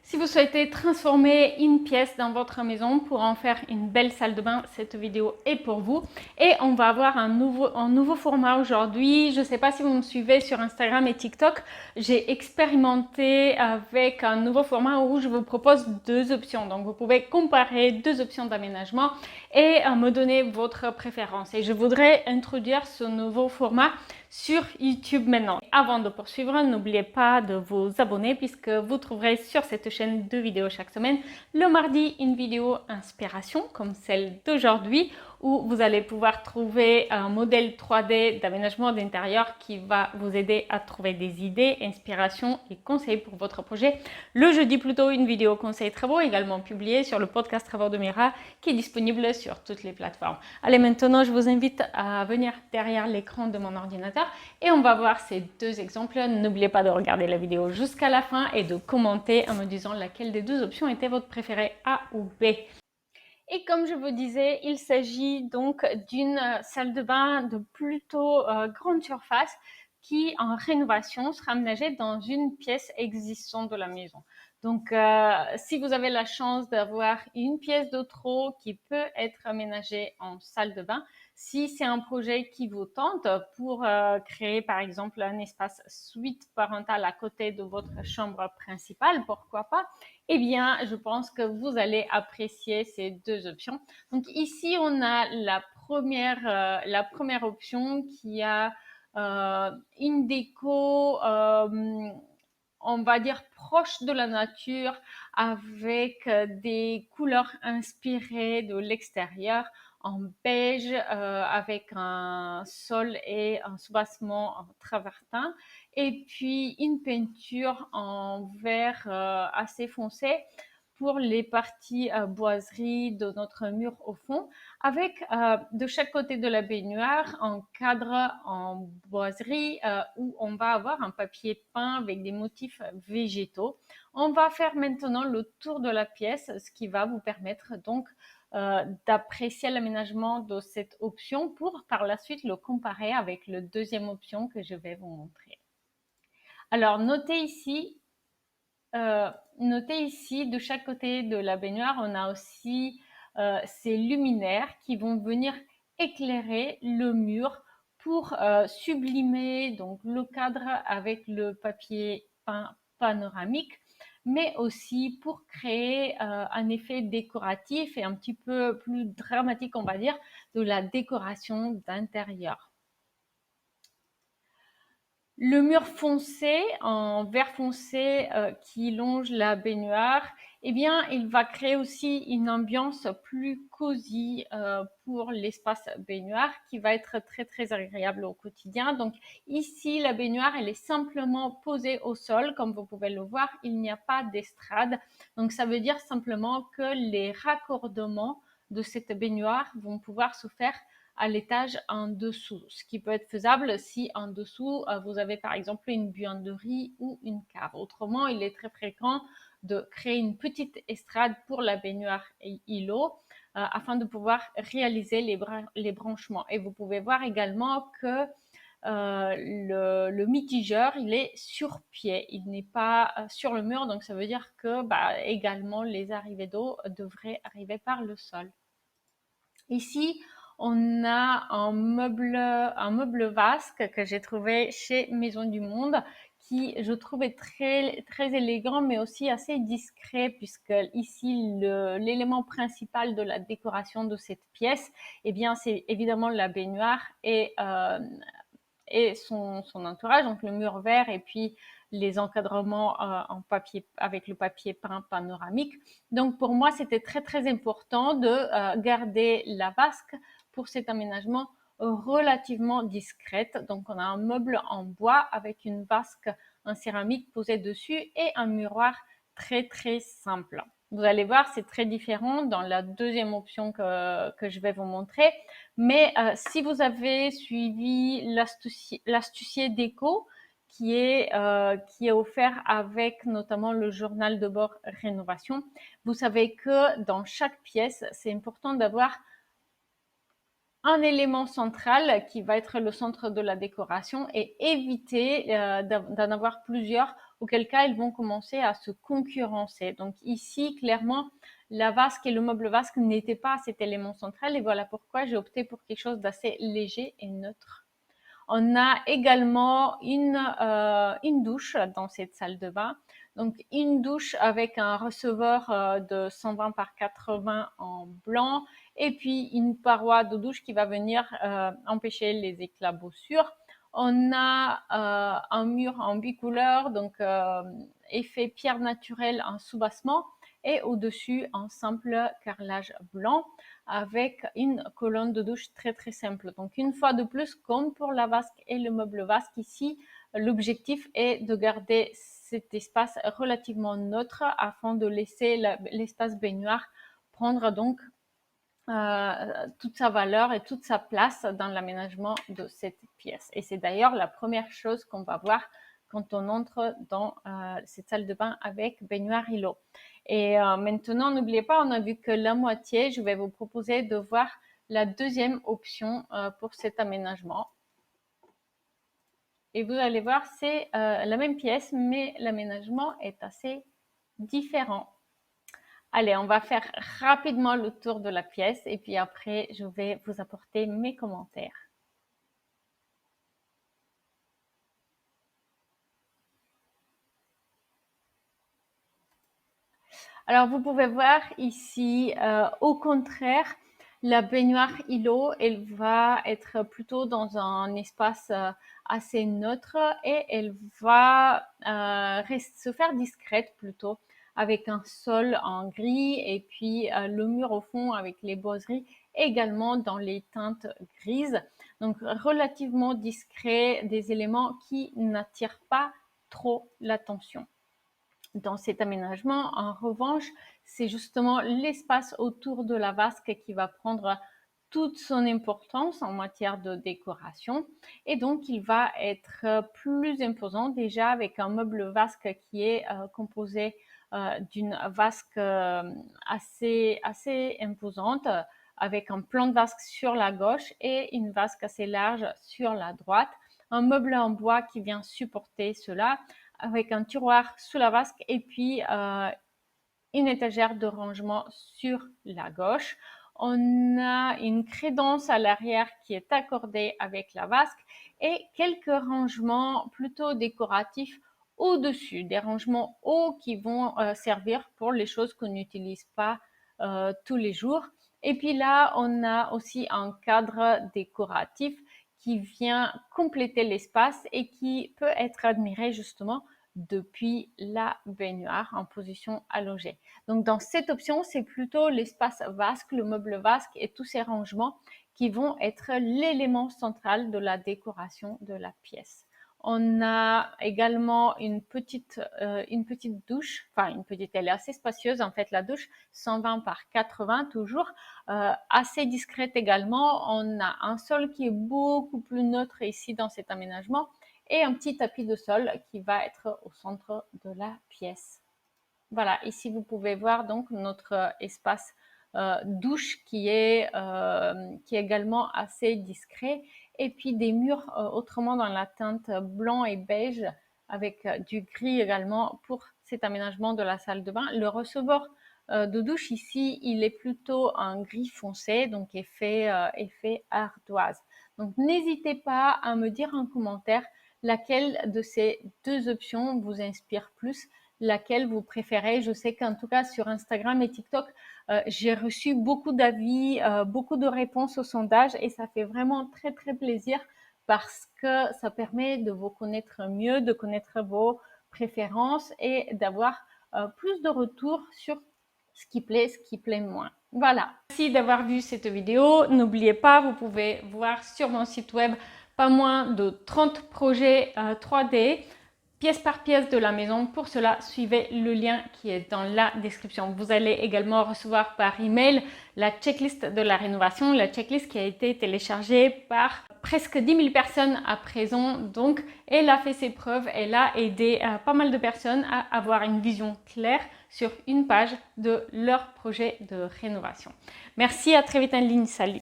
Si vous souhaitez transformer une pièce dans votre maison pour en faire une belle salle de bain, cette vidéo est pour vous. Et on va avoir un nouveau format aujourd'hui. Je ne sais pas si vous me suivez sur Instagram et TikTok. J'ai expérimenté avec un nouveau format où je vous propose deux options. Donc vous pouvez comparer deux options d'aménagement et me donner votre préférence. Et je voudrais introduire ce nouveau format sur YouTube maintenant. Avant de poursuivre, n'oubliez pas de vous abonner puisque vous trouverez sur cette chaîne deux vidéos chaque semaine. Le mardi, une vidéo inspiration comme celle d'aujourd'hui où vous allez pouvoir trouver un modèle 3D d'aménagement d'intérieur qui va vous aider à trouver des idées, inspirations et conseils pour votre projet. Le jeudi plutôt, une vidéo conseil travaux également publiée sur le podcast Travaux de Mira qui est disponible sur toutes les plateformes. Allez, maintenant, je vous invite à venir derrière l'écran de mon ordinateur et on va voir ces deux exemples. N'oubliez pas de regarder la vidéo jusqu'à la fin et de commenter en me disant laquelle des deux options était votre préférée, A ou B. Et comme je vous disais, il s'agit donc d'une salle de bain de plutôt grande surface qui, en rénovation, sera aménagée dans une pièce existante de la maison. Donc, si vous avez la chance d'avoir une pièce de trop qui peut être aménagée en salle de bain, si c'est un projet qui vous tente pour créer, par exemple, un espace suite parentale à côté de votre chambre principale, pourquoi pas, eh bien, je pense que vous allez apprécier ces deux options. Donc ici, on a la première option qui a une déco, on va dire, proche de la nature avec des couleurs inspirées de l'extérieur en beige avec un sol et un soubassement en travertin et puis une peinture en vert assez foncé pour les parties boiseries de notre mur au fond, avec de chaque côté de la baignoire un cadre en boiserie où on va avoir un papier peint avec des motifs végétaux. On va faire maintenant le tour de la pièce, ce qui va vous permettre donc d'apprécier l'aménagement de cette option pour par la suite le comparer avec la deuxième option que je vais vous montrer. Alors, notez ici, de chaque côté de la baignoire, on a aussi ces luminaires qui vont venir éclairer le mur pour sublimer donc le cadre avec le papier peint panoramique, mais aussi pour créer un effet décoratif et un petit peu plus dramatique, on va dire, de la décoration d'intérieur. Le mur foncé, en vert foncé qui longe la baignoire, eh bien, il va créer aussi une ambiance plus cosy pour l'espace baignoire qui va être très, très agréable au quotidien. Donc ici, la baignoire, elle est simplement posée au sol. Comme vous pouvez le voir, il n'y a pas d'estrade. Donc ça veut dire simplement que les raccordements de cette baignoire vont pouvoir se faire à l'étage en dessous, ce qui peut être faisable si en dessous vous avez par exemple une buanderie ou une cave. Autrement, il est très fréquent de créer une petite estrade pour la baignoire îlot afin de pouvoir réaliser les branchements. Et vous pouvez voir également que le mitigeur, il est sur pied, il n'est pas sur le mur, donc ça veut dire que également les arrivées d'eau devraient arriver par le sol. Ici, on a un meuble vasque que j'ai trouvé chez Maison du Monde qui, je trouve, est très, très élégant, mais aussi assez discret, puisque ici, l'élément principal de la décoration de cette pièce, eh bien, c'est évidemment la baignoire et son entourage, donc le mur vert et puis les encadrements en papier avec le papier peint panoramique. Donc pour moi, c'était très très important de garder la vasque pour cet aménagement relativement discrète. Donc on a un meuble en bois avec une vasque en céramique posée dessus et un miroir très très simple. Vous allez voir, c'est très différent dans la deuxième option que je vais vous montrer. Mais si vous avez suivi l'astucier déco qui est offert avec notamment le journal de bord rénovation, vous savez que dans chaque pièce, c'est important d'avoir un élément central qui va être le centre de la décoration et éviter d'en avoir plusieurs auquel cas ils vont commencer à se concurrencer. Donc ici, clairement, la vasque et le meuble vasque n'étaient pas cet élément central et voilà pourquoi j'ai opté pour quelque chose d'assez léger et neutre. On a également une douche dans cette salle de bain. Donc une douche avec un receveur de 120 par 80 en blanc et puis une paroi de douche qui va venir empêcher les éclaboussures. On a un mur en bicouleur, donc effet pierre naturelle en soubassement et au-dessus un simple carrelage blanc avec une colonne de douche très très simple. Donc une fois de plus, comme pour la vasque et le meuble vasque ici, l'objectif est de garder cet espace relativement neutre afin de laisser l'espace baignoire prendre donc toute sa valeur et toute sa place dans l'aménagement de cette pièce. Et c'est d'ailleurs la première chose qu'on va voir quand on entre dans cette salle de bain avec baignoire îlot. Et maintenant, n'oubliez pas, on a vu que la moitié. Je vais vous proposer de voir la deuxième option pour cet aménagement. Et vous allez voir, c'est la même pièce, mais l'aménagement est assez différent. Allez, on va faire rapidement le tour de la pièce et puis après, je vais vous apporter mes commentaires. Alors, vous pouvez voir ici, au contraire, la baignoire îlot, elle va être plutôt dans un espace assez neutre et elle va se faire discrète plutôt avec un sol en gris et puis le mur au fond avec les boiseries également dans les teintes grises. Donc relativement discret, des éléments qui n'attirent pas trop l'attention. Dans cet aménagement, en revanche, c'est justement l'espace autour de la vasque qui va prendre toute son importance en matière de décoration et donc il va être plus imposant déjà avec un meuble vasque qui est composé d'une vasque assez imposante avec un plan de vasque sur la gauche et une vasque assez large sur la droite, un meuble en bois qui vient supporter cela avec un tiroir sous la vasque et puis une étagère de rangement sur la gauche. On a une crédence à l'arrière qui est accordée avec la vasque et quelques rangements plutôt décoratifs au-dessus, des rangements hauts qui vont servir pour les choses qu'on n'utilise pas tous les jours. Et puis là, on a aussi un cadre décoratif qui vient compléter l'espace et qui peut être admiré justement depuis la baignoire en position allongée. Donc dans cette option, c'est plutôt l'espace vasque, le meuble vasque et tous ces rangements qui vont être l'élément central de la décoration de la pièce. On a également une petite douche, enfin une petite, elle est assez spacieuse en fait la douche, 120 par 80 toujours, assez discrète également. On a un sol qui est beaucoup plus neutre ici dans cet aménagement et un petit tapis de sol qui va être au centre de la pièce. Voilà, ici vous pouvez voir donc notre espace douche qui est également assez discret et puis des murs autrement dans la teinte blanc et beige avec du gris également pour cet aménagement de la salle de bain. Le receveur de douche ici, il est plutôt un gris foncé, donc effet ardoise. Donc n'hésitez pas à me dire en commentaire laquelle de ces deux options vous inspire plus, laquelle vous préférez. Je sais qu'en tout cas sur Instagram et TikTok, j'ai reçu beaucoup d'avis, beaucoup de réponses au sondage et ça fait vraiment très très plaisir parce que ça permet de vous connaître mieux, de connaître vos préférences et d'avoir plus de retours sur ce qui plaît moins. Voilà. Merci d'avoir vu cette vidéo. N'oubliez pas, vous pouvez voir sur mon site web pas moins de 30 projets 3D, pièce par pièce de la maison. Pour cela, suivez le lien qui est dans la description. Vous allez également recevoir par email la checklist de la rénovation, la checklist qui a été téléchargée par presque 10 000 personnes à présent. Donc, elle a fait ses preuves, elle a aidé pas mal de personnes à avoir une vision claire sur une page de leur projet de rénovation. Merci, à très vite en ligne, salut!